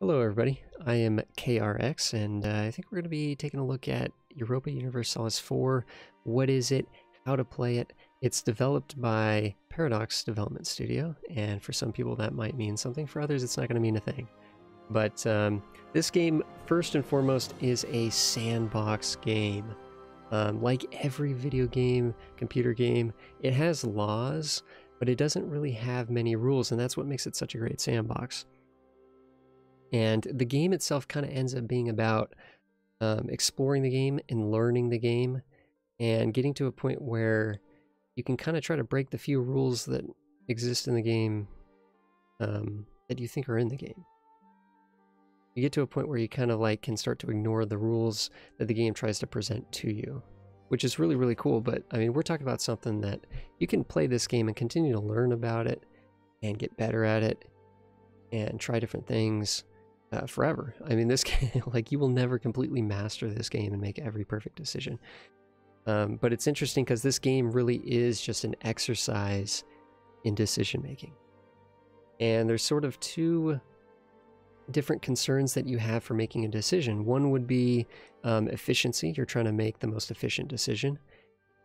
Hello everybody, I am KRX, and I think we're going to be taking a look at Europa Universalis 4. What is it? How to play it? It's developed by Paradox Development Studio, and for some people that might mean something, for others it's not going to mean a thing. But this game, first and foremost, is a sandbox game. Like every video game, computer game, it has laws, but it doesn't really have many rules, and that's what makes it such a great sandbox. And the game itself kind of ends up being about exploring the game and learning the game and getting to a point where you can kind of try to break the few rules that exist in the game that you think are in the game. You get to a point where you kind of like can start to ignore the rules that the game tries to present to you, which is really, really cool. But I mean, we're talking about something that you can play this game and continue to learn about it and get better at it and try different things. Forever. I mean, this game, like, you will never completely master this game and make every perfect decision. But it's interesting because this game really is just an exercise in decision making. And there's sort of two different concerns that you have for making a decision. One would be efficiency. You're trying to make the most efficient decision.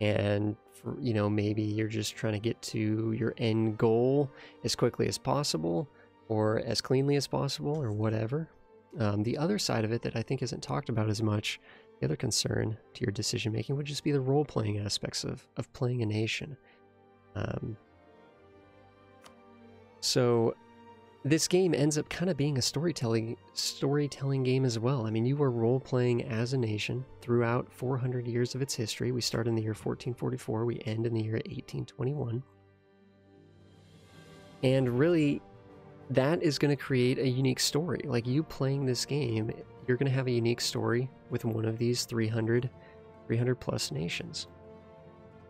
And, you know, maybe you're just trying to get to your end goal as quickly as possible, or as cleanly as possible, or whatever. The other side of it that I think isn't talked about as much, the other concern to your decision making would just be the role-playing aspects of playing a nation. So this game ends up kind of being a storytelling game as well. I mean, you are role-playing as a nation throughout 400 years of its history. We start in the year 1444, we end in the year 1821. And really, that is going to create a unique story. Like, you playing this game, you're going to have a unique story with one of these 300 plus nations.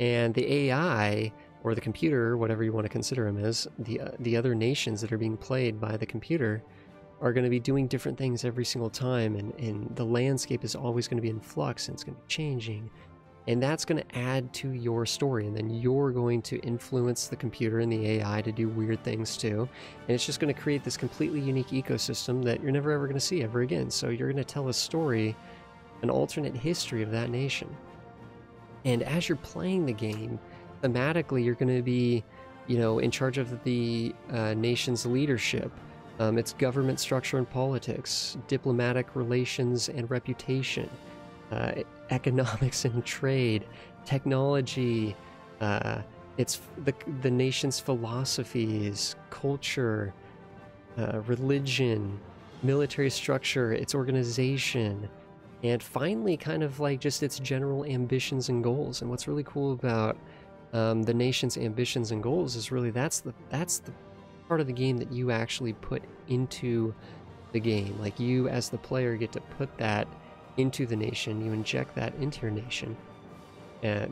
And the AI, or the computer, whatever you want to consider them as, the other nations that are being played by the computer are going to be doing different things every single time, and the landscape is always going to be in flux, and it's going to be changing. And that's going to add to your story, and then you're going to influence the computer and the AI to do weird things too. And it's just going to create this completely unique ecosystem that you're never ever going to see ever again. So you're going to tell a story, an alternate history of that nation. And as you're playing the game, thematically, you're going to be, you know, in charge of the nation's leadership, its government structure and politics, diplomatic relations and reputation, economics and trade, technology, it's the nation's philosophies, culture, religion, military structure, its organization, and finally kind of like just its general ambitions and goals. And what's really cool about the nation's ambitions and goals is really that's the part of the game that you actually put into the game. Like, you as the player get to put that into the nation, you inject that into your nation,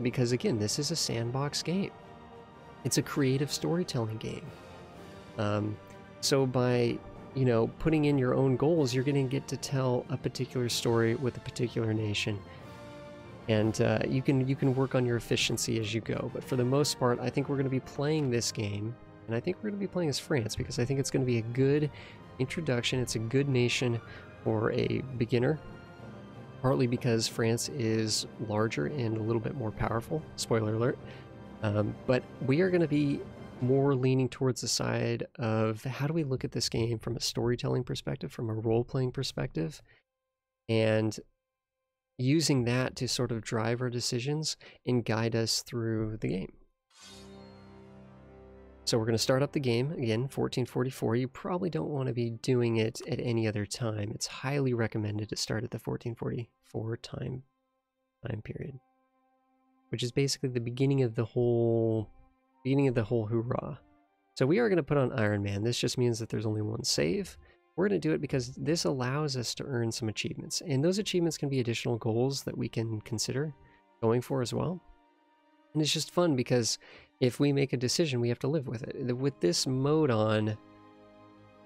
because again, this is a sandbox game. It's a creative storytelling game. So by, you know, putting in your own goals, you're going to get to tell a particular story with a particular nation, and you can work on your efficiency as you go. But for the most part, I think we're going to be playing this game, and I think we're going to be playing as France, because I think it's going to be a good introduction. It's a good nation for a beginner. Partly because France is larger and a little bit more powerful, spoiler alert, but we are going to be more leaning towards the side of how do we look at this game from a storytelling perspective, from a role-playing perspective, and using that to sort of drive our decisions and guide us through the game. So we're going to start up the game, again, 1444. You probably don't want to be doing it at any other time. It's highly recommended to start at the 1444 time period, which is basically the beginning of the whole hoorah. So we are going to put on Iron Man. This just means that there's only one save. We're going to do it because this allows us to earn some achievements, and those achievements can be additional goals that we can consider going for as well. And it's just fun because if we make a decision, we have to live with it. With this mode on,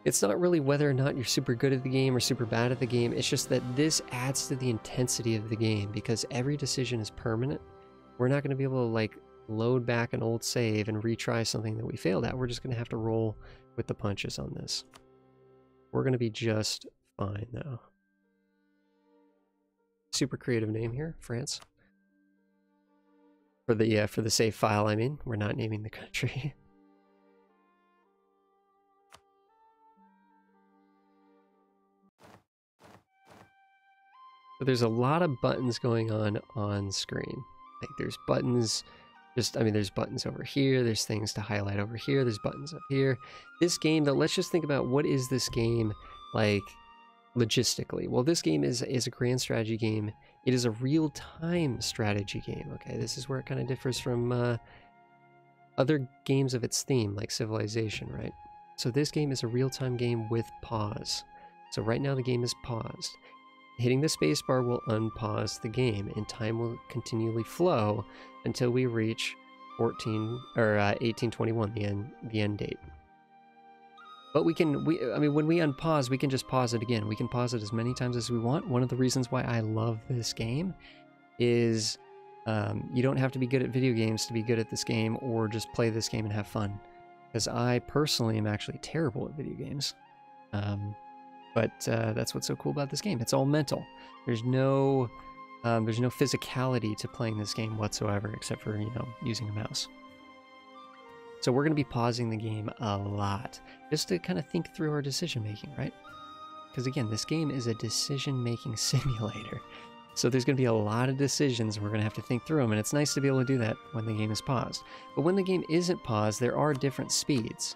it's not really whether or not you're super good at the game or super bad at the game. It's just that this adds to the intensity of the game because every decision is permanent. We're not going to be able to like load back an old save and retry something that we failed at. We're just going to have to roll with the punches on this. We're going to be just fine though. Super creative name here, France. For the save file, I mean, we're not naming the country. But there's a lot of buttons going on screen. Like there's buttons, there's buttons over here, there's things to highlight over here, there's buttons up here. This game, though, let's just think about what is this game like logistically. Well, this game is a grand strategy game. It is a real-time strategy game, okay? This is where it kind of differs from other games of its theme, like Civilization, right? So this game is a real-time game with pause. So right now the game is paused. Hitting the spacebar will unpause the game, and time will continually flow until we reach 1821, the end date. But when we unpause, we can just pause it again. We can pause it as many times as we want. One of the reasons why I love this game is you don't have to be good at video games to be good at this game, or just play this game and have fun. Because I personally am actually terrible at video games. But that's what's so cool about this game. It's all mental. There's no physicality to playing this game whatsoever, except for, using a mouse. So we're going to be pausing the game a lot, just to kind of think through our decision making, right? Because again, this game is a decision making simulator. So there's going to be a lot of decisions, and we're going to have to think through them, and it's nice to be able to do that when the game is paused. But when the game isn't paused, there are different speeds.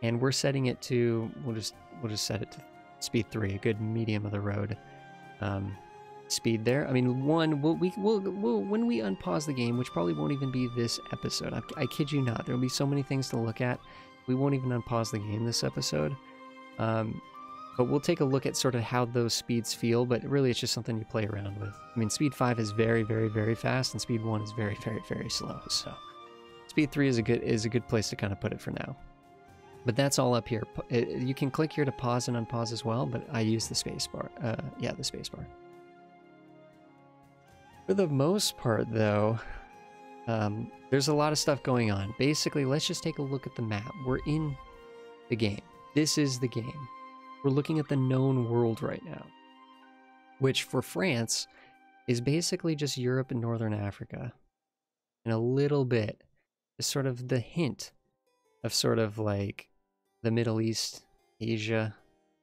And we're setting it to, we'll just set it to speed 3, a good medium of the road speed there. I mean, when we unpause the game, which probably won't even be this episode. I kid you not. There'll be so many things to look at. We won't even unpause the game this episode. But we'll take a look at sort of how those speeds feel, but really it's just something you play around with. I mean, speed 5 is very, very, very fast, and speed 1 is very, very, very slow. So speed 3 is a good place to kind of put it for now. But that's all up here. You can click here to pause and unpause as well, but I use the spacebar. The spacebar. For the most part, though, there's a lot of stuff going on. Basically, let's just take a look at the map. We're in the game. This is the game. We're looking at the known world right now, which for France is basically just Europe and Northern Africa, and a little bit, is sort of the hint of sort of like the Middle East, Asia,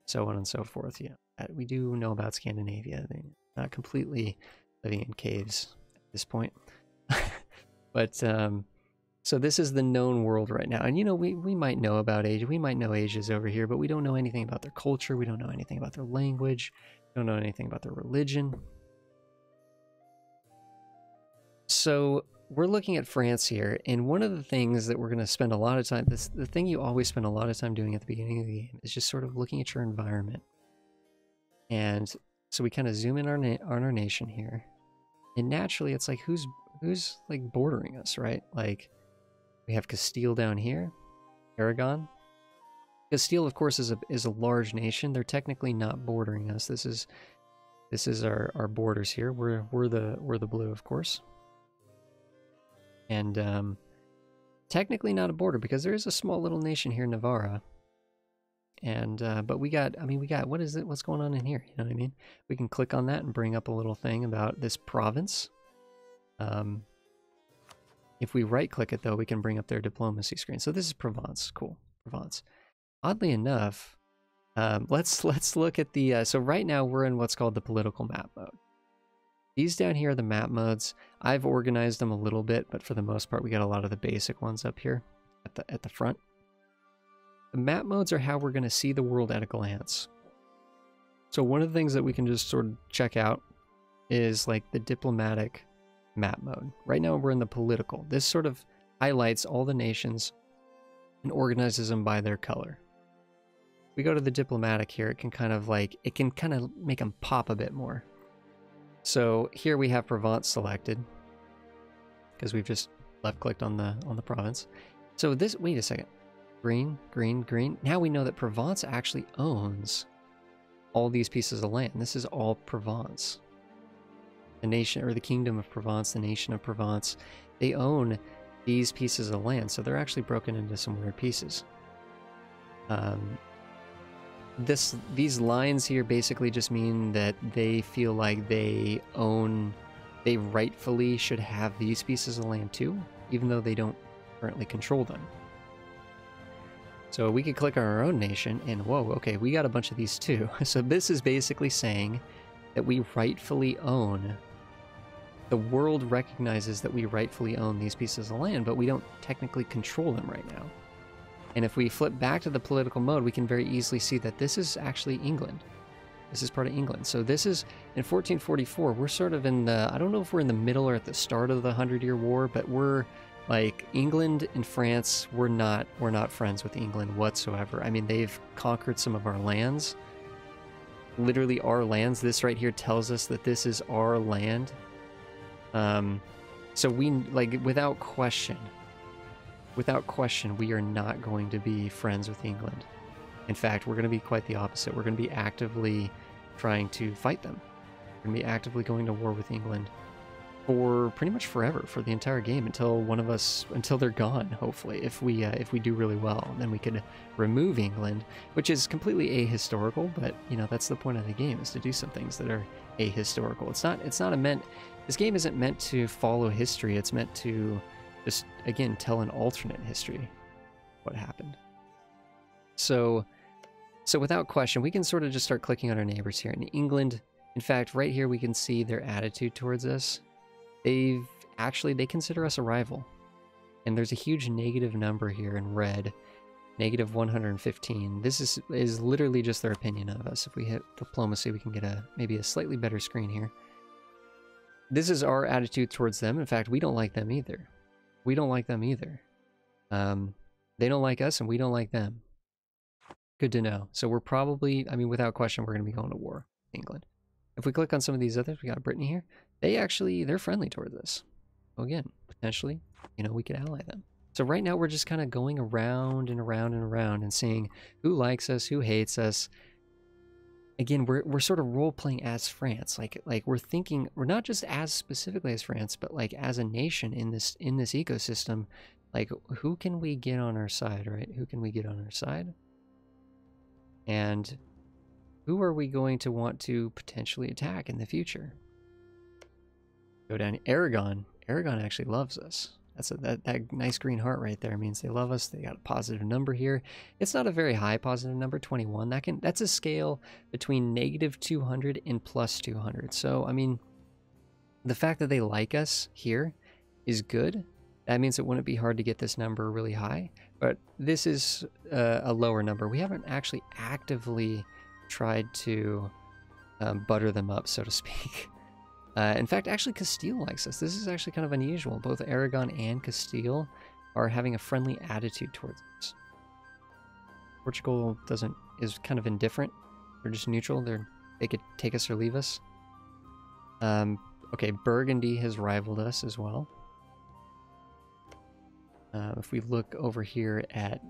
so on and so forth. We do know about Scandinavia. They're not completely living in caves at this point. But so this is the known world right now. And we might know about Asia. We might know Asia's over here, but we don't know anything about their culture. We don't know anything about their language. We don't know anything about their religion. So we're looking at France here, and one of the things that we're going to spend a lot of time, the thing you always spend a lot of time doing at the beginning of the game is just sort of looking at your environment. And so we kind of zoom in on our nation here, and naturally it's like, who's like bordering us, right? Like we have Castile down here, Aragon. Castile, of course, is a large nation. They're technically not bordering us. This is our borders here. We're the blue, of course. And technically not a border, because there is a small little nation here, Navarra. And but we got what is it? What's going on in here? You know what I mean? We can click on that and bring up a little thing about this province. If we right-click it, though, we can bring up their diplomacy screen. So this is Provence. Cool, Provence. Oddly enough, let's look at the. So right now we're in what's called the political map mode. These down here are the map modes. I've organized them a little bit, but for the most part, we got a lot of the basic ones up here at the front. The map modes are how we're going to see the world at a glance. So one of the things that we can just sort of check out is like the diplomatic map mode. Right now we're in the political. This sort of highlights all the nations and organizes them by their color. If we go to the diplomatic here, it can kind of make them pop a bit more. So here we have Provence selected because we've just left-clicked on the province. So this, wait a second, green, green, green. Now we know that Provence actually owns all these pieces of land. This is all Provence. The nation, or the kingdom of Provence, the nation of Provence, they own these pieces of land. So they're actually broken into some weird pieces. these lines here basically just mean that they feel like they rightfully should have these pieces of land too, even though they don't currently control them. So we could click on our own nation and whoa, okay, we got a bunch of these too. So this is basically saying that we rightfully own, the world recognizes that we rightfully own these pieces of land, but we don't technically control them right now. And if we flip back to the political mode, we can very easily see that this is actually England. This is part of England. So this is, in 1444, we're sort of in the, I don't know if we're in the middle or at the start of the 100-Year War, but we're like England and France, we're not friends with England whatsoever. I mean, they've conquered some of our lands. Literally our lands. This right here tells us that this is our land. So we, like, without question, we are not going to be friends with England. In fact, we're going to be quite the opposite. We're going to be actively trying to fight them. We're going to be actively going to war with England for pretty much forever, for the entire game, until one of us, until they're gone, hopefully. If we do really well, then we could remove England, which is completely ahistorical, but, you know, that's the point of the game, is to do some things that are ahistorical. It's not meant, this game isn't meant to follow history, it's meant to just, again, tell an alternate history, what happened. So without question, we can sort of just start clicking on our neighbors here. In England, in fact, right here we can see their attitude towards us. They consider us a rival. And there's a huge negative number here in red, negative 115. This is literally just their opinion of us. If we hit diplomacy, we can get maybe a slightly better screen here. This is our attitude towards them. In fact, we don't like them either. We don't like them either. They don't like us and we don't like them. Good to know. So we're probably, I mean, without question, we're going to be going to war with England. If we click on some of these others, we got Brittany here. They're friendly towards us. So again, potentially, you know, we could ally them. So right now we're just kind of going around and around and around and seeing who likes us, who hates us. Again, we're sort of role-playing as France. Like we're thinking, we're not just as specifically as France, but like as a nation in this ecosystem. Like, who can we get on our side, right? Who can we get on our side? And who are we going to want to potentially attack in the future? Go down. Aragon. Aragon actually loves us. That nice green heart right there means they love us. They got a positive number here. It's not a very high positive number, 21. That's a scale between negative 200 and plus 200. So, I mean, the fact that they like us here is good. That means it wouldn't be hard to get this number really high. But this is a lower number. We haven't actually actively tried to butter them up, so to speak. In fact, actually, Castile likes us. This is actually kind of unusual. Both Aragon and Castile are having a friendly attitude towards us. Portugal is kind of indifferent. They're just neutral. They could take us or leave us. Okay, Burgundy has rivaled us as well. If we look over here at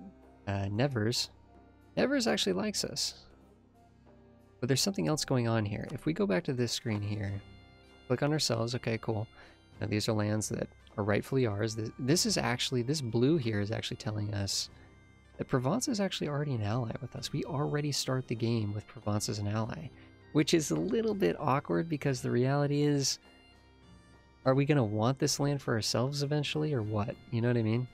Nevers, Nevers actually likes us. But there's something else going on here. If we go back to this screen here, click on ourselves, okay, cool. Now these are lands that are rightfully ours. This blue here is actually telling us that Provence is actually already an ally with us. We already start the game with Provence as an ally, which is a little bit awkward because the reality is, are we going to want this land for ourselves eventually or what? You know what I mean?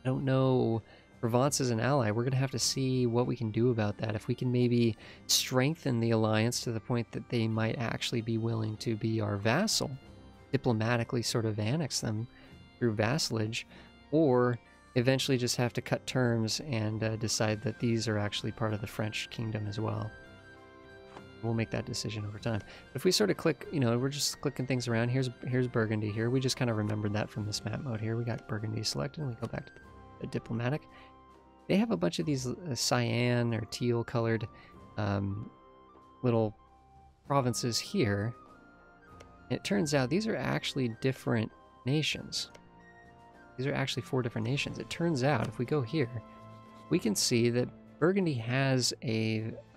I don't know. Provence is an ally. We're going to have to see what we can do about that. If we can maybe strengthen the alliance to the point that they might actually be willing to be our vassal, diplomatically sort of annex them through vassalage, or eventually just have to cut terms and decide that these are actually part of the French kingdom as well. We'll make that decision over time. But if we sort of click, you know, we're just clicking things around. Here's Burgundy here. We just kind of remembered that from this map mode here. We got Burgundy selected. We go back to the diplomatic. They have a bunch of these cyan or teal colored little provinces here. And it turns out these are actually different nations. These are actually 4 different nations. It turns out if we go here, we can see that Burgundy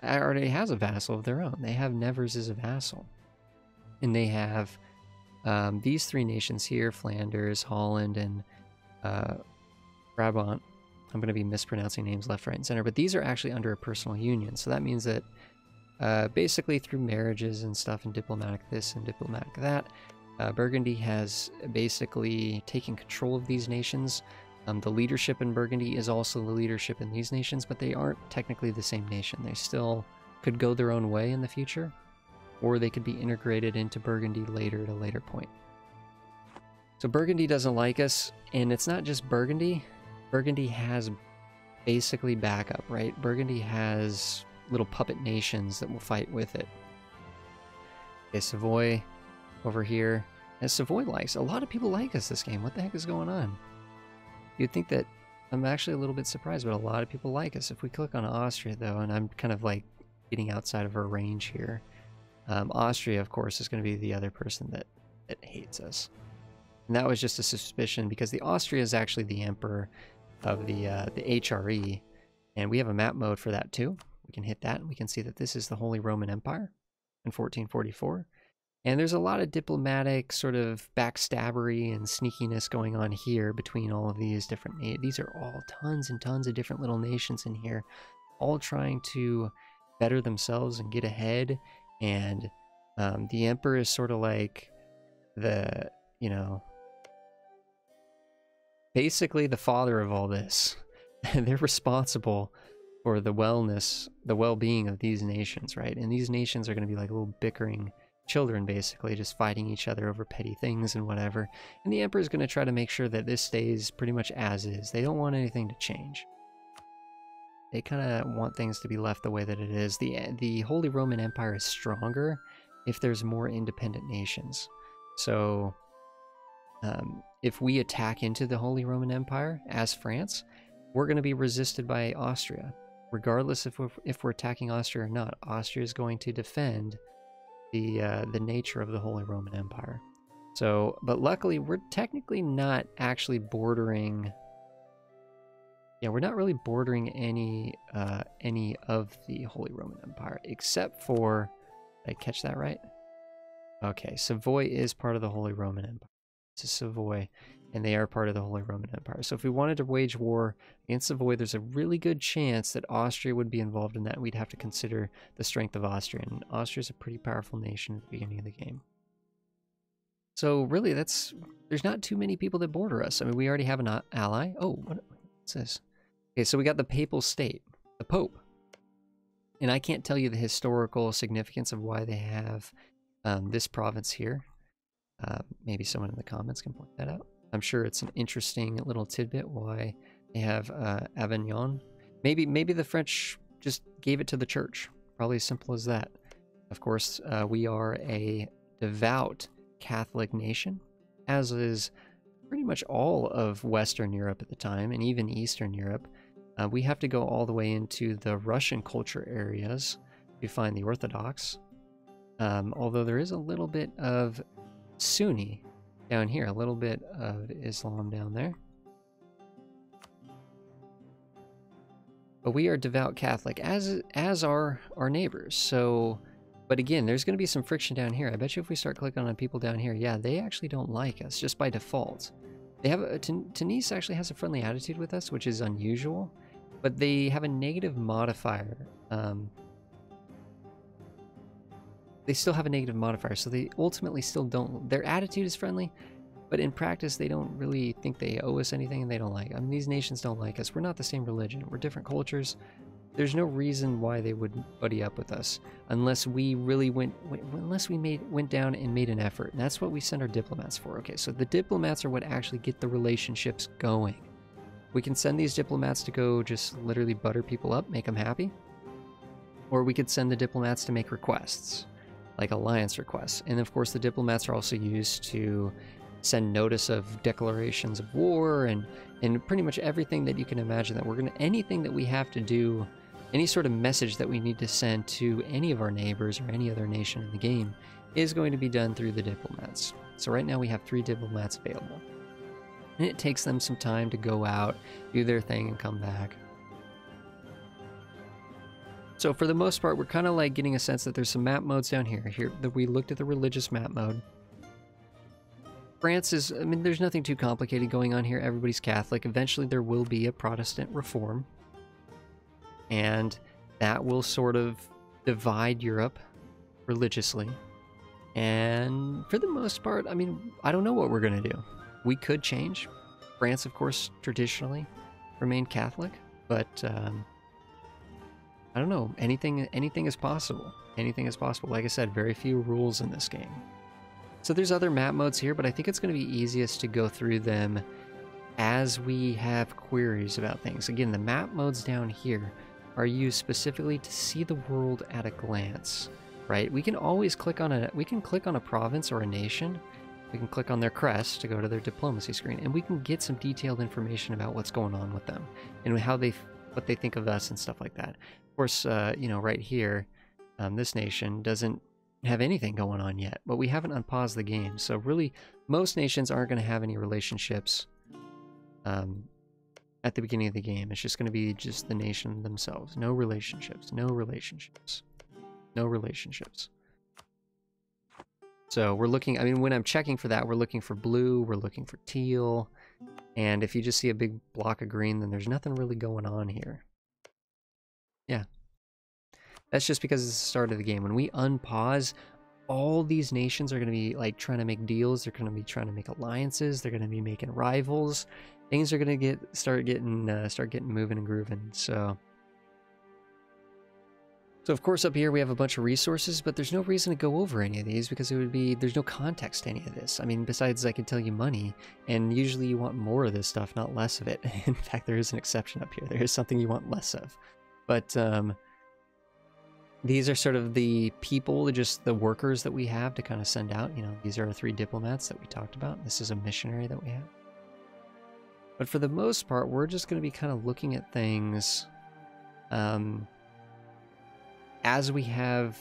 already has a vassal of their own. They have Nevers as a vassal. And they have these 3 nations here, Flanders, Holland, and Brabant, I'm going to be mispronouncing names left, right, and center, but these are actually under a personal union. So that means that basically through marriages and stuff and diplomatic this and diplomatic that, Burgundy has basically taken control of these nations. The leadership in Burgundy is also the leadership in these nations, but they aren't technically the same nation. They still could go their own way in the future, or they could be integrated into Burgundy later at a later point. So Burgundy doesn't like us, and it's not just Burgundy. Burgundy has basically backup, right? Burgundy has little puppet nations that will fight with it. Okay, Savoy over here. And Savoy likes, a lot of people like us this game. What the heck is going on? You'd think that, I'm actually a little bit surprised, but a lot of people like us. If we click on Austria though, and I'm kind of like getting outside of our range here, Austria, of course, is going to be the other person that hates us. And that was just a suspicion because the Austria is actually the emperor of the HRE, and we have a map mode for that too. We can hit that and we can see that this is the Holy Roman Empire in 1444. And there's a lot of diplomatic sort of backstabbery and sneakiness going on here between all of these different these are all tons and tons of different little nations in here, all trying to better themselves and get ahead. And the emperor is sort of like the, you know, basically the father of all this. And they're responsible for the wellness, the well-being of these nations, right? And these nations are going to be like little bickering children, basically, just fighting each other over petty things and whatever. And the emperor is going to try to make sure that this stays pretty much as is. They don't want anything to change. They kind of want things to be left the way that it is. The Holy Roman Empire is stronger if there's more independent nations. So if we attack into the Holy Roman Empire as France, we're going to be resisted by Austria. Regardless if we're attacking Austria or not, Austria is going to defend the nature of the Holy Roman Empire. So, but luckily we're technically not actually bordering. Yeah, we're not really bordering any of the Holy Roman Empire, except for, did I catch that right? Okay, Savoy is part of the Holy Roman Empire. This is Savoy, and they are part of the Holy Roman Empire. So if we wanted to wage war against Savoy, there's a really good chance that Austria would be involved in that. We'd have to consider the strength of Austria, and Austria is a pretty powerful nation at the beginning of the game. So really, there's not too many people that border us. I mean, we already have an ally. Oh, what's this? Okay, so we got the Papal State, the Pope. And I can't tell you the historical significance of why they have this province here. Maybe someone in the comments can point that out. I'm sure it's an interesting little tidbit why they have Avignon. Maybe the French just gave it to the church. Probably as simple as that. Of course, we are a devout Catholic nation, as is pretty much all of Western Europe at the time, and even Eastern Europe. We have to go all the way into the Russian culture areas to find the Orthodox. Although there is a little bit of Sunni down here, a little bit of Islam down there. But we are devout Catholic, as are our neighbors. So, but again, there's going to be some friction down here. I bet you if we start clicking on people down here, yeah, they actually don't like us just by default. They have Tunis actually has a friendly attitude with us, which is unusual, but they have a negative modifier. They still have a negative modifier, so they ultimately still don't. Their attitude is friendly, but in practice, they don't really think they owe us anything, and they don't like. I mean, these nations don't like us. We're not the same religion. We're different cultures. There's no reason why they would buddy up with us unless we really went down and made an effort. And that's what we send our diplomats for. Okay, so the diplomats are what actually get the relationships going. We can send these diplomats to go just literally butter people up, make them happy, or we could send the diplomats to make requests, like alliance requests. And of course, the diplomats are also used to send notice of declarations of war and pretty much everything that you can imagine that anything that we have to do, any sort of message that we need to send to any of our neighbors or any other nation in the game is going to be done through the diplomats. So right now we have 3 diplomats available. And it takes them some time to go out, do their thing, and come back. So for the most part, we're kind of like getting a sense that there's some map modes down here. Here, we looked at the religious map mode. France is, I mean, there's nothing too complicated going on here. Everybody's Catholic. Eventually there will be a Protestant reform, and that will sort of divide Europe religiously. And for the most part, I mean, I don't know what we're going to do. We could change. France, of course, traditionally remained Catholic, but I don't know. Anything is possible. Anything is possible. Like I said, very few rules in this game. So there's other map modes here, but I think it's going to be easiest to go through them as we have queries about things. Again, the map modes down here are used specifically to see the world at a glance, right? We can always click on a province or a nation. We can click on their crest to go to their diplomacy screen, and we can get some detailed information about what's going on with them and what they think of us and stuff like that. Of course, you know, right here, this nation doesn't have anything going on yet, but we haven't unpaused the game. So really, most nations aren't going to have any relationships at the beginning of the game. It's just going to be just the nation themselves. No relationships, no relationships, no relationships. So we're looking, I mean, when I'm checking for that, we're looking for blue, we're looking for teal, and if you just see a big block of green, then there's nothing really going on here. Yeah. That's just because it's the start of the game. When we unpause, all these nations are going to be like trying to make deals. They're going to be trying to make alliances. They're going to be making rivals. Things are going to start getting moving and grooving. So of course up here we have a bunch of resources, but there's no reason to go over any of these because there's no context to any of this. I mean, besides I can tell you money, and usually you want more of this stuff, not less of it. In fact, there is an exception up here. There is something you want less of. But these are sort of the people, just the workers that we have to kind of send out. You know, these are our 3 diplomats that we talked about. This is a missionary that we have. But for the most part, we're just going to be kind of looking at things as we have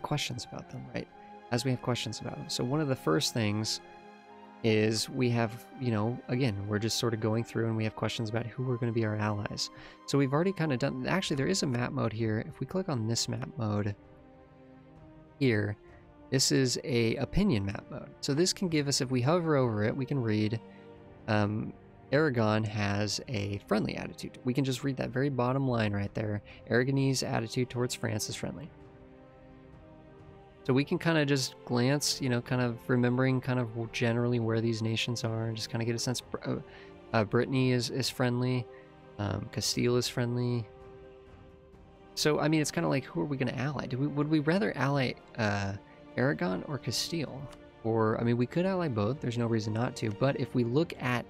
questions about them, right? As we have questions about them. So one of the first things is we have, you know, again, we're just sort of going through and we have questions about who are going to be our allies. So we've already kind of done, actually there is a map mode here. If we click on this map mode here, this is a opinion map mode. So this can give us, if we hover over it, we can read, Aragon has a friendly attitude. We can just read that very bottom line right there. Aragonese attitude towards France is friendly. So we can kind of just glance, you know, kind of remembering kind of generally where these nations are and just kind of get a sense. Brittany is friendly. Castile is friendly. So, I mean, it's kind of like, who are we going to ally? Would we rather ally Aragon or Castile? Or, I mean, we could ally both. There's no reason not to. But if we look at,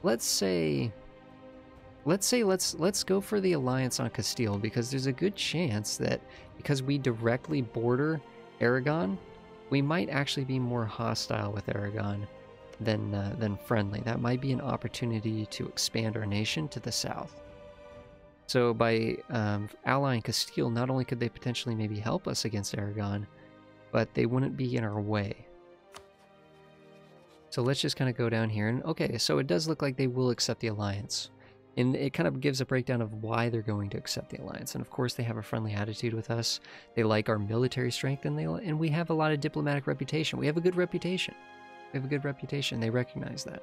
let's go for the alliance on Castile, because there's a good chance that because we directly border Aragon, we might actually be more hostile with Aragon than friendly. That might be an opportunity to expand our nation to the south. So by allying Castile, not only could they potentially maybe help us against Aragon, but they wouldn't be in our way. So let's just kind of go down here, and okay, so it does look like they will accept the alliance. And it kind of gives a breakdown of why they're going to accept the alliance. And of course, they have a friendly attitude with us. They like our military strength, and we have a lot of diplomatic reputation. We have a good reputation. We have a good reputation. They recognize that.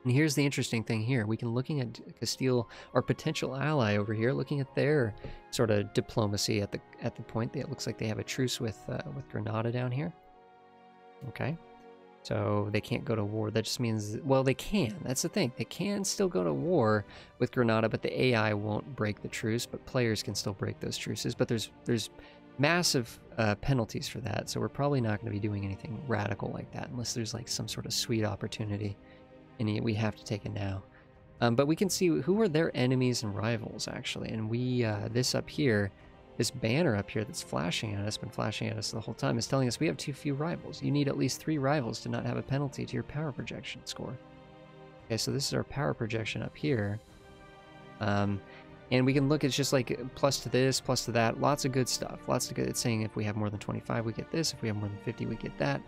And here's the interesting thing here. We can, looking at Castile, our potential ally over here, looking at their sort of diplomacy at the point. It looks like they have a truce with Granada down here. Okay. So they can't go to war. That just means, well, they can. That's the thing. They can still go to war with Granada, but the AI won't break the truce, but players can still break those truces. But there's massive penalties for that, so we're probably not going to be doing anything radical like that unless there's like some sort of sweet opportunity, and we have to take it now. But we can see who are their enemies and rivals, actually. And we, this up here, this banner up here that's flashing at us, been flashing at us the whole time, is telling us we have too few rivals. You need at least 3 rivals to not have a penalty to your power projection score. Okay, so this is our power projection up here. And we can look, it's just like plus to this, plus to that, lots of good stuff. Lots of good, it's saying if we have more than 25, we get this. If we have more than 50, we get that.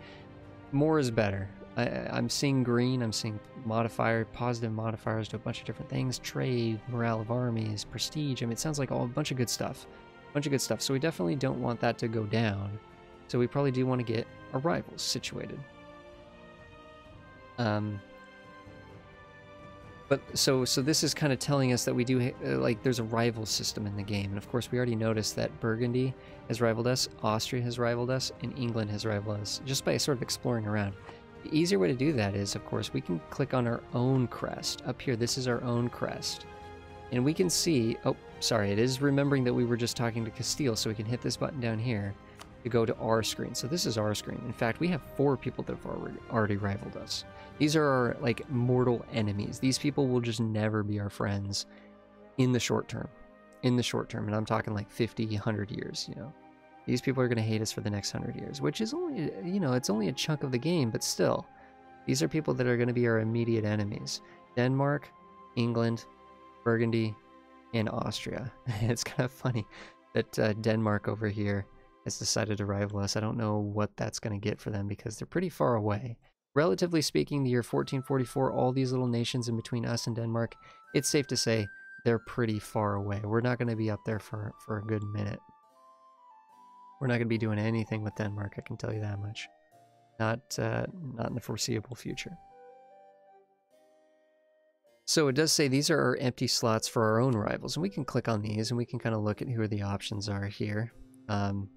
More is better. I'm seeing green, I'm seeing positive modifiers to a bunch of different things. Trade, morale of armies, prestige. I mean, it sounds like a bunch of good stuff. So we definitely don't want that to go down. So we probably do want to get our rivals situated. But so this is kind of telling us that we do, like, there's a rival system in the game. And of course, we already noticed that Burgundy has rivaled us, Austria has rivaled us, and England has rivaled us, just by sort of exploring around. The easier way to do that is, of course, we can click on our own crest. Up here, this is our own crest. And we can see, oh, sorry, it is remembering that we were just talking to Castile, so we can hit this button down here to go to our screen. So this is our screen. In fact, we have 4 people that have already rivaled us. These are our, like, mortal enemies. These people will just never be our friends in the short term. In the short term, and I'm talking like 50, 100 years, you know. These people are going to hate us for the next 100 years, which is only, you know, it's only a chunk of the game, but still. These are people that are going to be our immediate enemies. Denmark, England, Burgundy, and Austria. It's kind of funny that Denmark over here has decided to rival us. I don't know what that's going to get for them because they're pretty far away. Relatively speaking, the year 1444, all these little nations in between us and Denmark, it's safe to say they're pretty far away. We're not going to be up there for a good minute. We're not going to be doing anything with Denmark, I can tell you that much. Not in the foreseeable future. So it does say these are our empty slots for our own rivals, and we can click on these and we can kind of look at who the options are here. And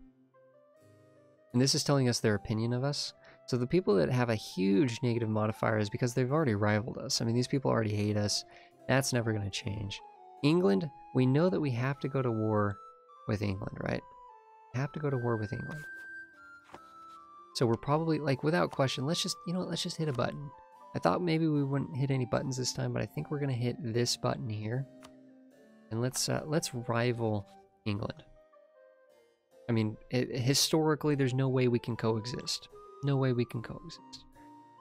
this is telling us their opinion of us. So the people that have a huge negative modifier is because they've already rivaled us. I mean, these people already hate us. That's never going to change. England, we know that we have to go to war with England, right? We have to go to war with England. So we're probably, like, without question, let's just, you know what, let's just hit a button. I thought maybe we wouldn't hit any buttons this time, but I think we're going to hit this button here. And let's rival England. I mean, historically, there's no way we can coexist. No way we can coexist.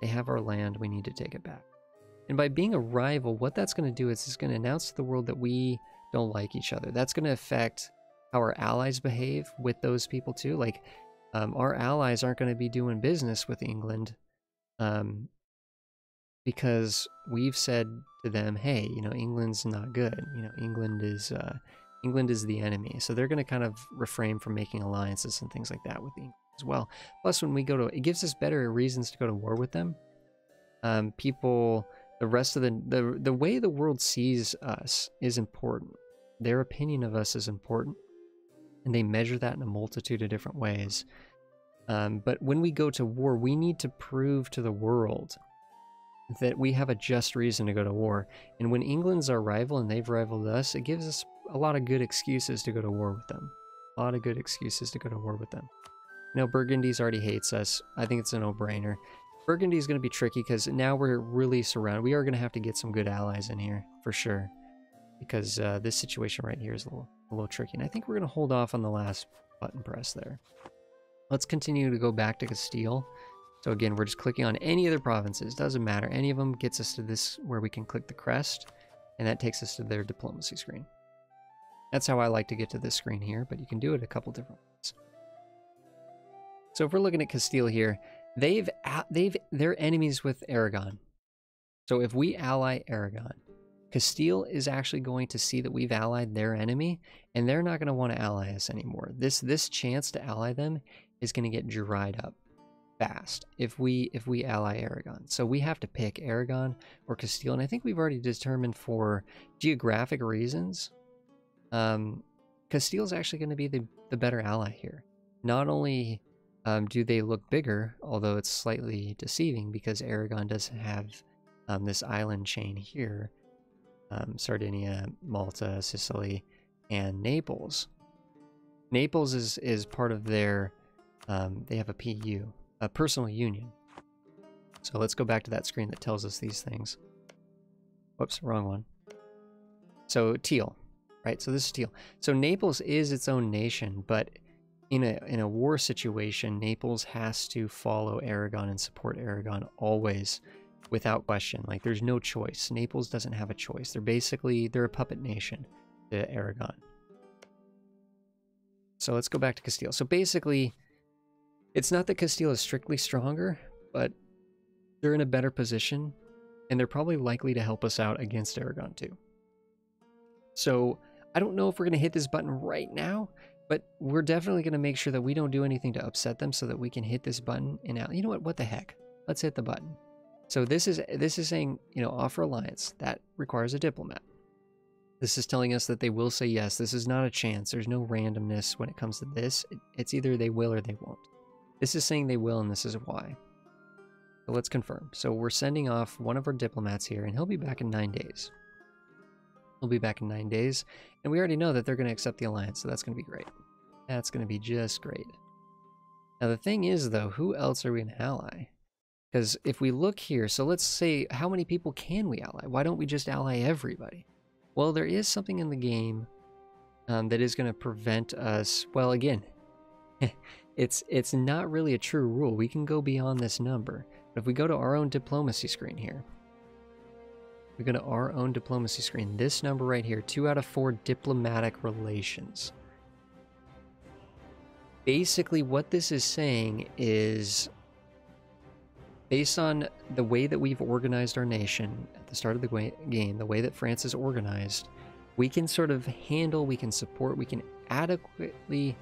They have our land, we need to take it back. And by being a rival, what that's going to do is it's going to announce to the world that we don't like each other. That's going to affect how our allies behave with those people too. Like, our allies aren't going to be doing business with England because we've said to them, hey, you know, England's not good. You know, England is the enemy. So they're going to kind of refrain from making alliances and things like that with England as well. Plus, when we go to, it gives us better reasons to go to war with them. People, the rest of the way the world sees us is important. Their opinion of us is important, and they measure that in a multitude of different ways. But when we go to war, we need to prove to the world that we have a just reason to go to war. And when England's our rival and they've rivaled us, it gives us a lot of good excuses to go to war with them. A lot of good excuses to go to war with them. You know, Burgundy's already hates us. I think it's a no-brainer. Burgundy's going to be tricky because now we're really surrounded. We are going to have to get some good allies in here, for sure. Because this situation right here is a little tricky. And I think we're going to hold off on the last button press there. Let's continue to go back to Castile. So again, we're just clicking on any other provinces. Doesn't matter. Any of them gets us to this where we can click the crest. And that takes us to their diplomacy screen. That's how I like to get to this screen here, but you can do it a couple different ways. So if we're looking at Castile here, they're enemies with Aragon. So if we ally Aragon, Castile is actually going to see that we've allied their enemy, and they're not going to want to ally us anymore. This chance to ally them is going to get dried up fast if we ally Aragon. So we have to pick Aragon or Castile, and I think we've already determined for geographic reasons, Castile is actually going to be the better ally here. Not only do they look bigger, although it's slightly deceiving because Aragon does have this island chain here, Sardinia, Malta, Sicily, and Naples. Naples is part of their, they have a PU, a personal union. So let's go back to that screen that tells us these things. Whoops, wrong one. So teal, right? So this is teal. So Naples is its own nation, but in a war situation, Naples has to follow Aragon and support Aragon always, without question. Like, there's no choice. Naples doesn't have a choice. They're a puppet nation to Aragon. So let's go back to Castile. So basically, it's not that Castile is strictly stronger, but they're in a better position, and they're probably likely to help us out against Aragon too. So I don't know if we're going to hit this button right now, But we're definitely going to make sure that we don't do anything to upset them so that we can hit this button and out. You know what? What the heck? Let's hit the button. So this is saying, you know, offer alliance. That requires a diplomat. This is telling us that they will say yes. This is not a chance. There's no randomness when it comes to this. It's either they will or they won't. This is saying they will, and this is why. So let's confirm. So we're sending off one of our diplomats here, and he'll be back in 9 days. He'll be back in 9 days, and we already know that they're going to accept the alliance, so that's going to be great. That's going to be just great. Now the thing is, though, who else are we going to ally? Because if we look here, so let's say, how many people can we ally? Why don't we just ally everybody? Well, there is something in the game that is going to prevent us. Well, again, it's not really a true rule. We can go beyond this number. But if we go to our own diplomacy screen here, we go to our own diplomacy screen, this number right here, 2 out of 4 diplomatic relations. Basically, what this is saying is, based on the way that we've organized our nation at the start of the game, the way that France is organized, we can sort of handle, we can support, we can adequately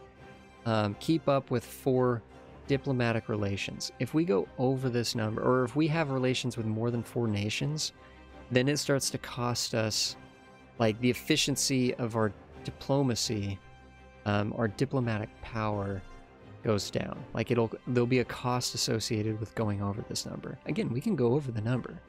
keep up with 4 diplomatic relations. If we go over this number, or if we have relations with more than 4 nations, then it starts to cost us, like, the efficiency of our diplomacy, our diplomatic power goes down. Like, there'll be a cost associated with going over this number. Again, we can go over the number.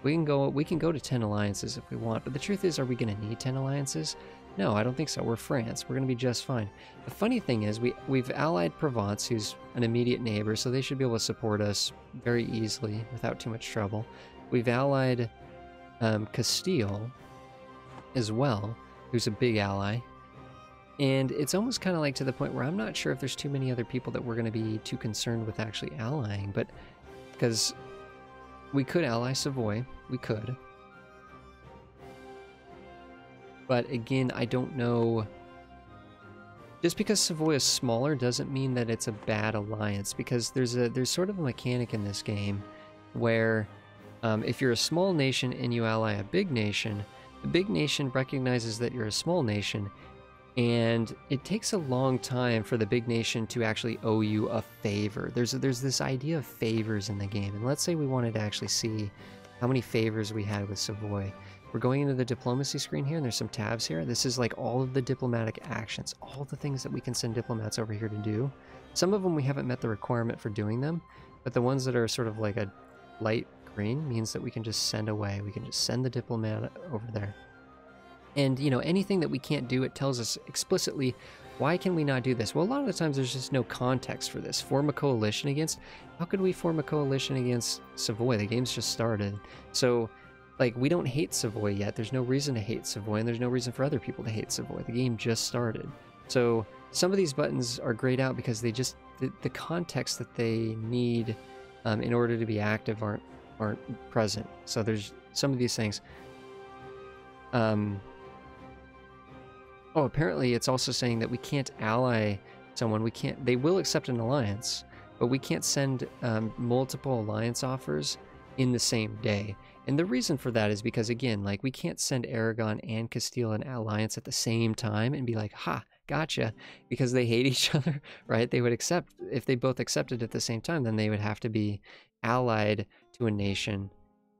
We can go to 10 alliances if we want, but the truth is, are we going to need 10 alliances? No, I don't think so. We're France. We're going to be just fine. The funny thing is, we've allied Provence, who's an immediate neighbor, so they should be able to support us very easily without too much trouble. We've allied Castile as well, who's a big ally. And it's almost kind of like to the point where I'm not sure if there's too many other people that we're going to be too concerned with actually allying, but because we could ally Savoy, we could. But again, I don't know. Just because Savoy is smaller doesn't mean that it's a bad alliance, because there's sort of a mechanic in this game where if you're a small nation and you ally a big nation, the big nation recognizes that you're a small nation, and it takes a long time for the big nation to actually owe you a favor. There's this idea of favors in the game, and let's say we wanted to actually see how many favors we had with Savoy. We're going into the diplomacy screen here, and there's some tabs here. This is like all of the diplomatic actions, all the things that we can send diplomats over here to do. Some of them we haven't met the requirement for doing them, but the ones that are sort of like a light green means that we can just send away. We can just send the diplomat over there. And, you know, anything that we can't do, it tells us explicitly, why can we not do this? Well, a lot of the times there's just no context for this. Form a coalition against? How could we form a coalition against Savoy? The game's just started. So, like, we don't hate Savoy yet. There's no reason to hate Savoy, and there's no reason for other people to hate Savoy. The game just started. So, some of these buttons are grayed out because they just, the context that they need in order to be active aren't present. So there's some of these things. Oh, apparently it's also saying that we can't ally someone. They will accept an alliance, but we can't send multiple alliance offers in the same day. And the reason for that is because, again, like, we can't send Aragon and Castile an alliance at the same time and be like, ha, gotcha, because they hate each other, right? They would accept, if they both accepted at the same time, then they would have to be allied to a nation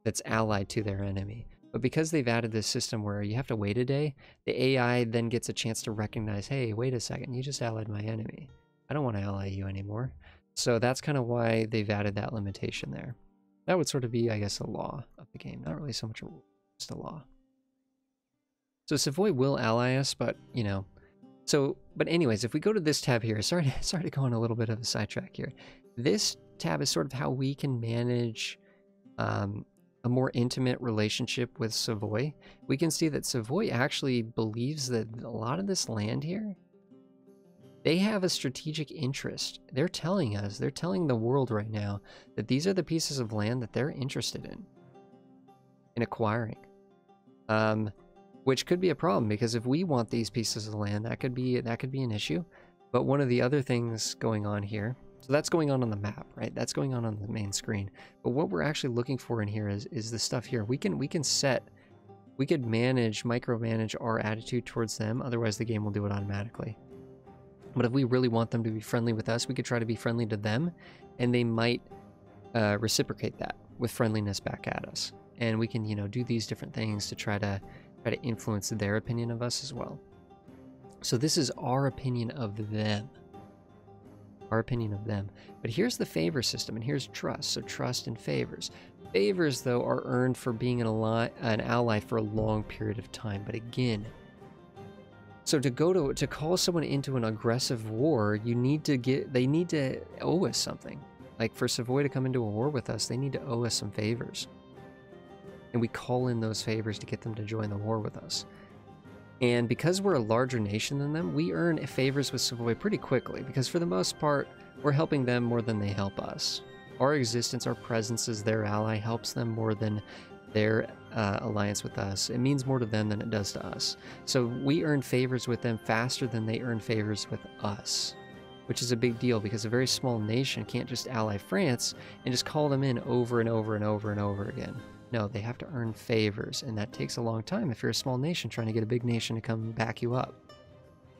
that's allied to their enemy. But because they've added this system where you have to wait a day, the AI then gets a chance to recognize, hey, wait a second, you just allied my enemy. I don't want to ally you anymore. So that's kind of why they've added that limitation there. That would sort of be, I guess, a law of the game. Not really so much a rule, just a law. So Savoy will ally us, but, you know. So, but anyways, if we go to this tab here, sorry to go on a little bit of a sidetrack here. This tab is sort of how we can manage a more intimate relationship with Savoy. We can see that Savoy actually believes that a lot of this land here, they have a strategic interest. They're telling us, they're telling the world right now that these are the pieces of land that they're interested in acquiring. Which could be a problem, because if we want these pieces of land, that could be an issue. But one of the other things going on here, so that's going on the map, right? That's going on the main screen. But what we're actually looking for in here is the stuff here. We could micromanage our attitude towards them. Otherwise, the game will do it automatically. But if we really want them to be friendly with us, we could try to be friendly to them, and they might reciprocate that with friendliness back at us. And we can, you know, do these different things to try to influence their opinion of us as well. So this is our opinion of them. Our opinion of them. But here's the favor system, and here's trust. So trust and favors. Favors, though, are earned for being an ally for a long period of time. But again, so to call someone into an aggressive war, they need to owe us something. Like for Savoy to come into a war with us, they need to owe us some favors. And we call in those favors to get them to join the war with us. And because we're a larger nation than them, we earn favors with Savoy pretty quickly, because for the most part, we're helping them more than they help us. Our existence, our presence as their ally helps them more than their alliance with us. It means more to them than it does to us. So we earn favors with them faster than they earn favors with us, which is a big deal, because a very small nation can't just ally France and just call them in over and over and over and over again. No, they have to earn favors, and that takes a long time if you're a small nation trying to get a big nation to come back you up.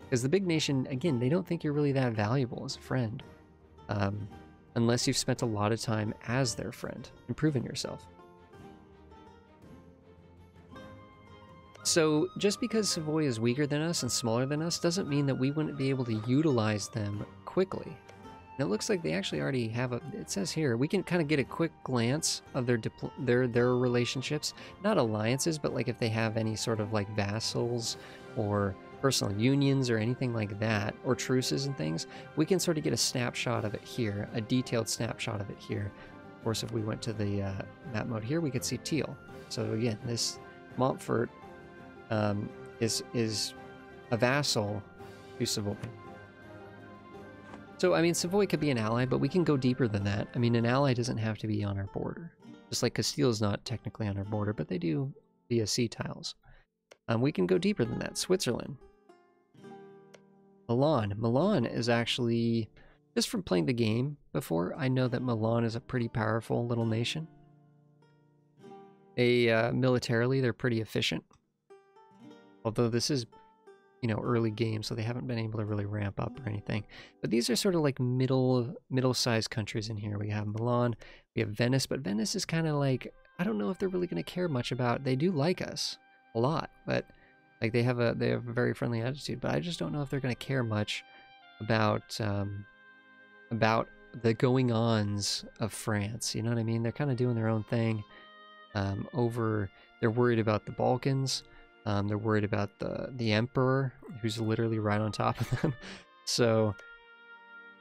Because the big nation, again, they don't think you're really that valuable as a friend, unless you've spent a lot of time as their friend and proven yourself. So just because Savoy is weaker than us and smaller than us doesn't mean that we wouldn't be able to utilize them quickly. And it looks like they actually already have it says here, we can kind of get a quick glance of their relationships, not alliances, but like if they have any sort of like vassals or personal unions or anything like that, or truces and things, we can sort of get a snapshot of it here, a detailed snapshot of it here. Of course, if we went to the map mode here, we could see teal. So again, this Montfort is a vassal to Savoy. So, I mean, Savoy could be an ally, but we can go deeper than that. I mean, an ally doesn't have to be on our border. Just like Castile is not technically on our border, but they do via sea tiles. We can go deeper than that. Switzerland. Milan. Milan is actually, just from playing the game before, I know that Milan is a pretty powerful little nation. Militarily, they're pretty efficient. Although this is, you know, early game, so they haven't been able to really ramp up or anything. But these are sort of like middle-sized countries in here. We have Milan, we have Venice, but Venice is kind of like, I don't know if they're really going to care much about. They do like us a lot, but like they have a very friendly attitude. But I just don't know if they're going to care much about the going-ons of France. You know what I mean? They're kind of doing their own thing. They're worried about the Balkans. They're worried about the emperor, who's literally right on top of them. So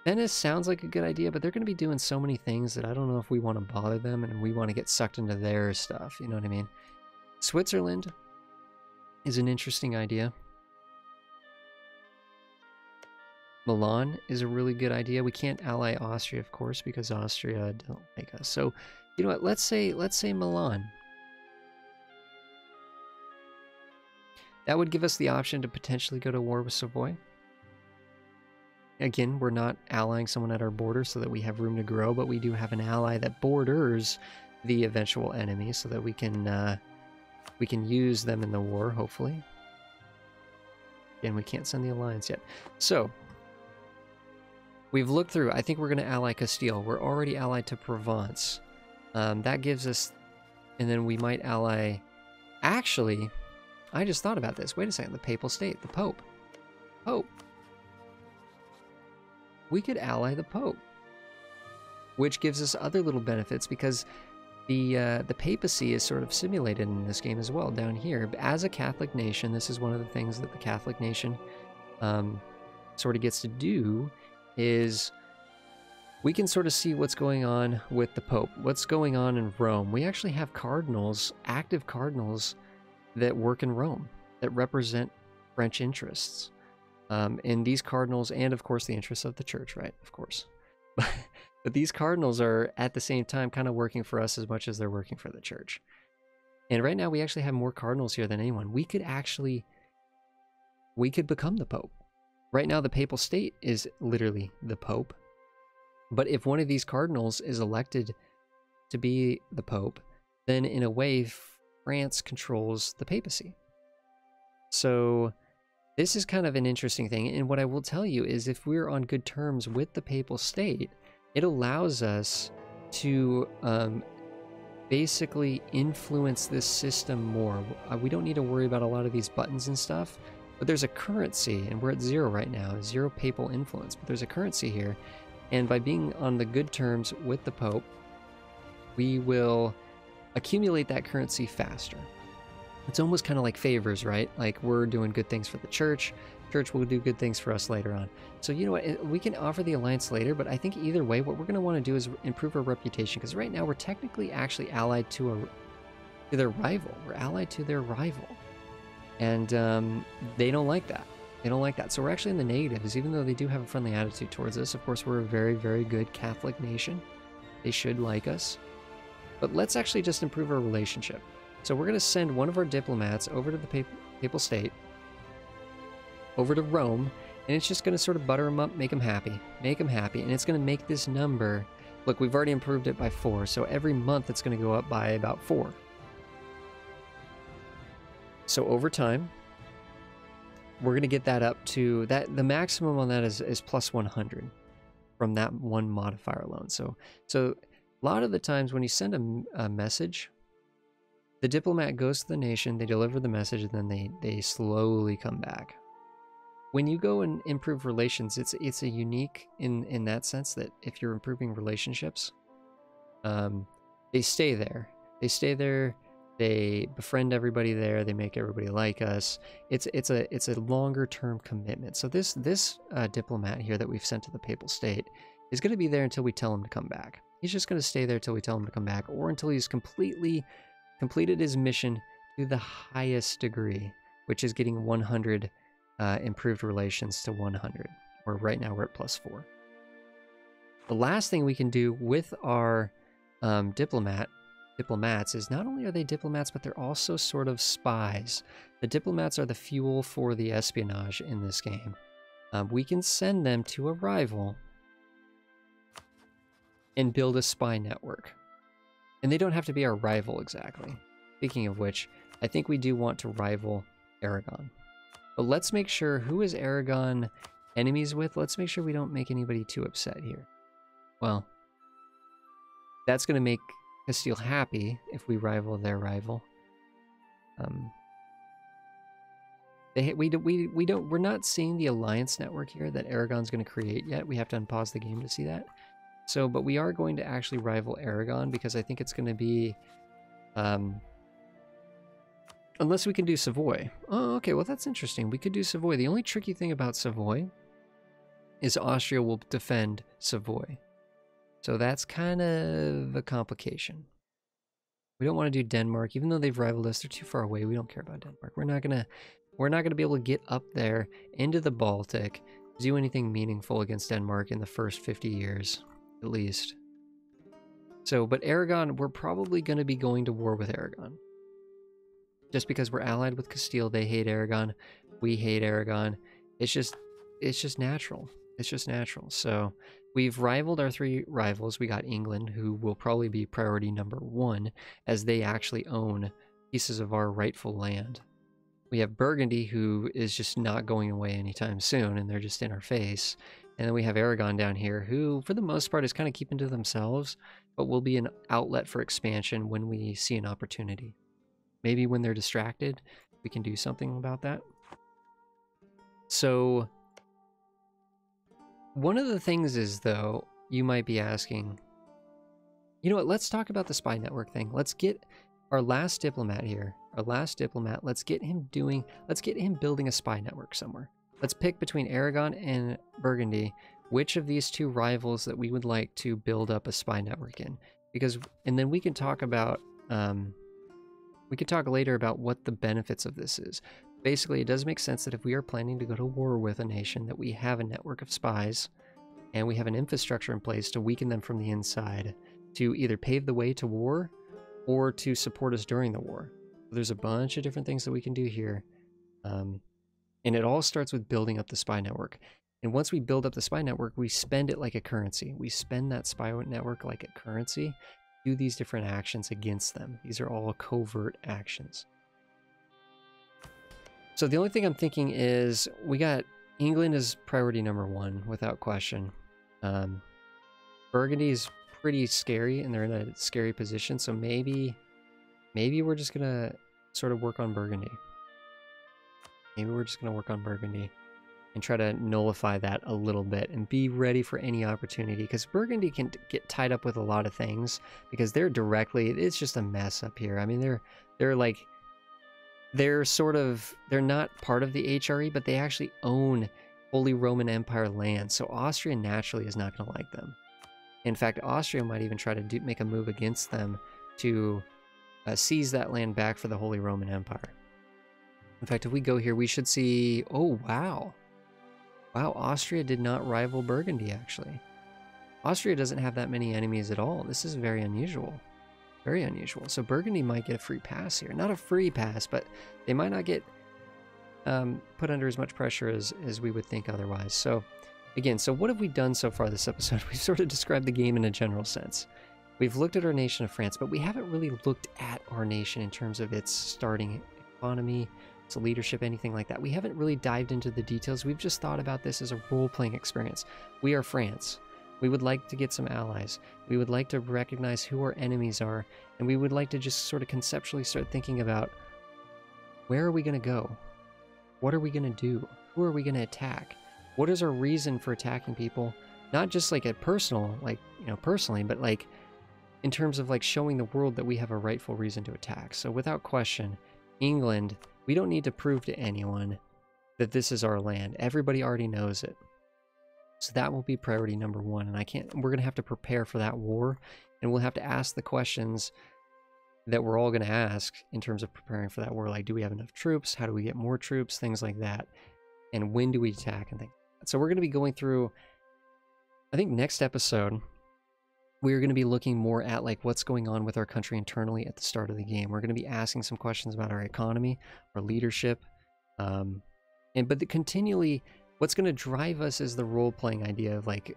Venice sounds like a good idea, but they're going to be doing so many things that I don't know if we want to bother them and we want to get sucked into their stuff. You know what I mean? Switzerland is an interesting idea. Milan is a really good idea. We can't ally Austria, of course, because Austria don't like us. So, you know what? Let's say Milan. That would give us the option to potentially go to war with Savoy. Again, we're not allying someone at our border so that we have room to grow, but we do have an ally that borders the eventual enemy so that we can use them in the war, hopefully. Again, we can't send the alliance yet. So, we've looked through. I think we're going to ally Castile. We're already allied to Provence. That gives us... And then we might ally... Actually... I just thought about this. Wait a second. The Papal State. The Pope. Pope. We could ally the Pope. Which gives us other little benefits because the papacy is sort of simulated in this game as well down here. As a Catholic nation, this is one of the things that the Catholic nation sort of gets to do is we can sort of see what's going on with the Pope. What's going on in Rome. We actually have cardinals, active cardinals, that work in Rome, that represent French interests. And these cardinals, and of course the interests of the church, right? Of course. But these cardinals are at the same time kind of working for us as much as they're working for the church. And right now we actually have more cardinals here than anyone. We could become the Pope. Right now the Papal State is literally the Pope. But if one of these cardinals is elected to be the Pope, then in a way France controls the papacy. So this is kind of an interesting thing. And what I will tell you is if we're on good terms with the Papal State, it allows us to basically influence this system more. We don't need to worry about a lot of these buttons and stuff, but there's a currency, and we're at 0 right now, 0 papal influence, but there's a currency here. And by being on the good terms with the Pope, we will accumulate that currency faster. It's almost kind of like favors, right? Like we're doing good things for the church will do good things for us later on. So you know what, we can offer the alliance later, but I think either way, what we're going to want to do is improve our reputation, because right now we're technically actually allied to their rival. We're allied to their rival. And they don't like that. They don't like that. So we're actually in the negatives, even though they do have a friendly attitude towards us. Of course, we're a very, very good Catholic nation. They should like us. But let's actually just improve our relationship. So we're going to send one of our diplomats over to the Papal State, over to Rome, and it's just going to sort of butter them up, make them happy. Make them happy. And it's going to make this number... Look, we've already improved it by 4, so every month it's going to go up by about 4. So over time, we're going to get that up to... the maximum on that is plus 100 from that one modifier alone. So a lot of the times when you send a message, the diplomat goes to the nation, they deliver the message, and then they slowly come back. When you go and improve relations, it's a unique in that sense that if you're improving relationships, they stay there. They stay there. They befriend everybody there. They make everybody like us. It's a longer term commitment. So this diplomat here that we've sent to the Papal State is going to be there until we tell him to come back. He's just going to stay there until we tell him to come back, or until he's completed his mission to the highest degree, which is getting 100 improved relations to 100. Where right now we're at plus 4. The last thing we can do with our diplomats is not only are they diplomats, but they're also sort of spies. The diplomats are the fuel for the espionage in this game. We can send them to a rival and build a spy network. And they don't have to be our rival exactly. Speaking of which, I think we do want to rival Aragon. But let's make sure, who is Aragon enemies with? Let's make sure we don't make anybody too upset here. Well, that's going to make Castile happy if we rival their rival. We're not seeing the alliance network here that Aragon's going to create yet. We have to unpause the game to see that. So, but we are going to actually rival Aragon, because I think it's going to be, unless we can do Savoy. Oh, okay, well that's interesting. We could do Savoy. The only tricky thing about Savoy is Austria will defend Savoy. So that's kind of a complication. We don't want to do Denmark, even though they've rivaled us. They're too far away. We don't care about Denmark. We're not gonna be able to get up there into the Baltic, do anything meaningful against Denmark in the first 50 years, at least. So, but Aragon, we're probably going to be going to war with Aragon. Just because we're allied with Castile, they hate Aragon, we hate Aragon. It's just natural. It's just natural. So we've rivaled our 3 rivals. We got England, who will probably be priority number 1, as they actually own pieces of our rightful land. We have Burgundy, who is just not going away anytime soon, and they're just in our face. And then we have Aragon down here, who, for the most part, is kind of keeping to themselves, but will be an outlet for expansion when we see an opportunity. Maybe when they're distracted, we can do something about that. So, one of the things is, though, you might be asking, you know what, let's talk about the spy network thing. Let's get our last diplomat here, let's get him building a spy network somewhere. Let's pick between Aragon and Burgundy which of these 2 rivals that we would like to build up a spy network in. And then we can talk about, we could talk later about what the benefits of this is. Basically, it does make sense that if we are planning to go to war with a nation, that we have a network of spies, and we have an infrastructure in place to weaken them from the inside, to either pave the way to war, or to support us during the war. There's a bunch of different things that we can do here. And it all starts with building up the spy network. And once we build up the spy network, we spend it like a currency. We spend that spy network like a currency, do these different actions against them. These are all covert actions. So the only thing I'm thinking is we got England is priority number 1 without question. Burgundy is pretty scary and they're in a scary position. So maybe we're just gonna sort of work on Burgundy. Maybe we're just gonna work on Burgundy and try to nullify that a little bit and be ready for any opportunity, because Burgundy can get tied up with a lot of things because they're directly, it's just a mess up here. I mean, they're not part of the HRE, but they actually own Holy Roman Empire land. So Austria naturally is not going to like them. In fact, Austria might even try to make a move against them to seize that land back for the Holy Roman Empire. In fact, if we go here, we should see, oh, wow. Wow, Austria did not rival Burgundy, actually. Austria doesn't have that many enemies at all. This is very unusual. Very unusual. So Burgundy might get a free pass here. Not a free pass, but they might not get put under as much pressure as we would think otherwise. So, again, so what have we done so far this episode? We've sort of described the game in a general sense. We've looked at our nation of France, but we haven't really looked at our nation in terms of its starting economy, its leadership, anything like that. We haven't really dived into the details. We've just thought about this as a role-playing experience. We are France. We would like to get some allies. We would like to recognize who our enemies are, and we would like to just sort of conceptually start thinking about, where are we going to go? What are we going to do? Who are we going to attack? What is our reason for attacking people? Not just like a personal, like, you know, personally, but like in terms of like showing the world that we have a rightful reason to attack. So without question, England, we don't need to prove to anyone that this is our land. Everybody already knows it. So that will be priority number 1. And we're going to have to prepare for that war. And we'll have to ask the questions that we're all going to ask in terms of preparing for that war. Like, do we have enough troops? How do we get more troops? Things like that. And when do we attack and things like that. So we're going to be going through, I think next episode, we're going to be looking more at like what's going on with our country internally at the start of the game. We're going to be asking some questions about our economy, our leadership, but continually what's going to drive us is the role-playing idea of like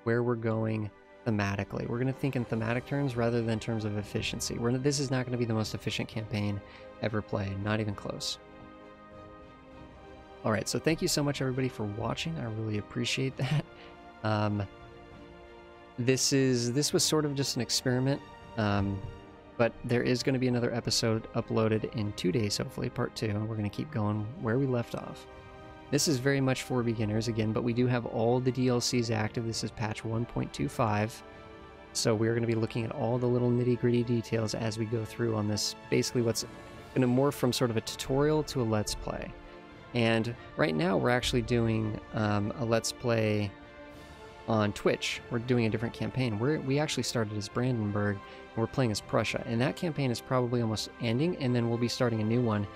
where we're going thematically. We're going to think in thematic terms rather than terms of efficiency. This is not going to be the most efficient campaign ever played, not even close. All right, so thank you so much everybody for watching. I really appreciate that. This was sort of just an experiment, but there is going to be another episode uploaded in 2 days, hopefully, part 2, and we're going to keep going where we left off. This is very much for beginners, again, but we do have all the DLCs active. This is patch 1.25, so we're going to be looking at all the little nitty-gritty details as we go through on this, basically what's going to morph from sort of a tutorial to a Let's Play. And right now we're actually doing a Let's Play on Twitch. We're doing a different campaign. We actually started as Brandenburg, and we're playing as Prussia, and that campaign is probably almost ending, and then we'll be starting a new one.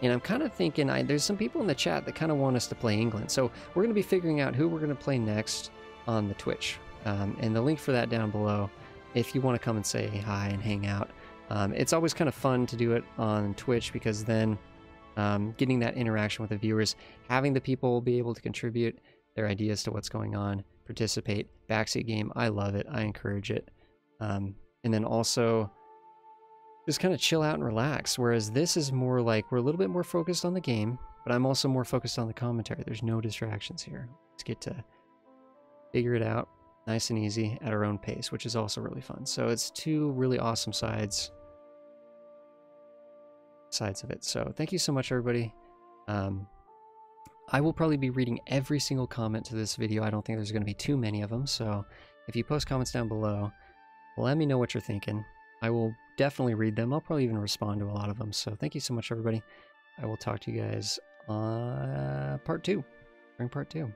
And I'm kind of thinking, there's some people in the chat that kind of want us to play England, so we're going to be figuring out who we're going to play next on the Twitch, and the link for that down below if you want to come and say hi and hang out. It's always kind of fun to do it on Twitch, because then getting that interaction with the viewers, having the people be able to contribute their ideas to what's going on, participate. Backseat game, I love it. I encourage it. And then also just kind of chill out and relax. Whereas this is more like we're a little bit more focused on the game, but I'm also more focused on the commentary. There's no distractions here. Let's get to figure it out nice and easy at our own pace, which is also really fun. So it's 2 really awesome sides of it. So thank you so much, everybody. I will probably be reading every single comment to this video. I don't think there's going to be too many of them, so if you post comments down below, let me know what you're thinking. I will definitely read them. I'll probably even respond to a lot of them. So thank you so much, everybody. I will talk to you guys on part 2, during part 2.